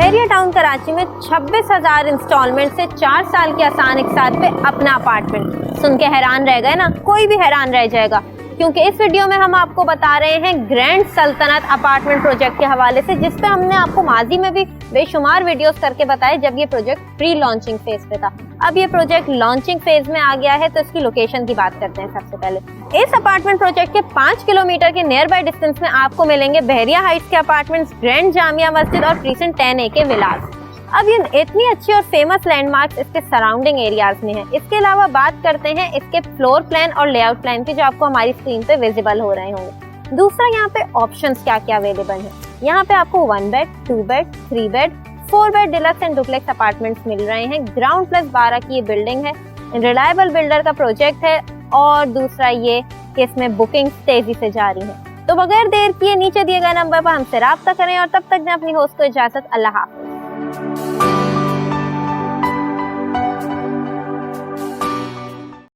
बहरिया town Karachi में 26,000 instalment से 4 साल के आसान इकसात पे अपना अपार्टमेंट। सुन के हैरान रह गए ना? कोई भी हैरान रह जाएगा, क्योंकि इस वीडियो में हम आपको बता रहे हैं ग्रैंड सल्तनत अपार्टमेंट प्रोजेक्ट के हवाले से, जिस पे हमने आपको माजी में भी बेशुमार वीडियोस करके बताए जब ये प्रोजेक्ट प्री लॉन्चिंग फेज पे था। अब ये प्रोजेक्ट लॉन्चिंग फेज में आ गया है, तो इसकी लोकेशन की बात करते हैं। सबसे पहले इस अपार्टमेंट प्रोजेक्ट के 5 किलोमीटर के नियर बाय डिस्टेंस में आपको मिलेंगे बहरिया हाइट्स के अपार्टमेंट्स, ग्रैंड जामिया मस्जिद और क्रिसेंट 10A के विलास। अब ये इतनी अच्छी और फेमस लैंडमार्क्स इसके सराउंडिंग एरियाज में है। इसके अलावा बात करते हैं इसके फ्लोर प्लान और लेआउट प्लान की, जो आपको हमारी स्क्रीन पे विजिबल हो रहे होंगे। दूसरा, यहाँ पे ऑप्शंस क्या क्या अवेलेबल है। यहाँ पे आपको 1 bed, 2 bed, 3 bed, 4 bed deluxe and duplex apartments मिल रहे हैं। ग्राउंड प्लस 12 की ये बिल्डिंग है, रिलायबल बिल्डर का प्रोजेक्ट है। और दूसरा ये कि इसमें बुकिंग तेजी से जारी है। तो बगैर देर किए नीचे दिए गए नंबर पर हमसे राब्ता करें, और तब तक मैं अपनी होस्ट को इजाजत। अल्लाह हाफ़िज़।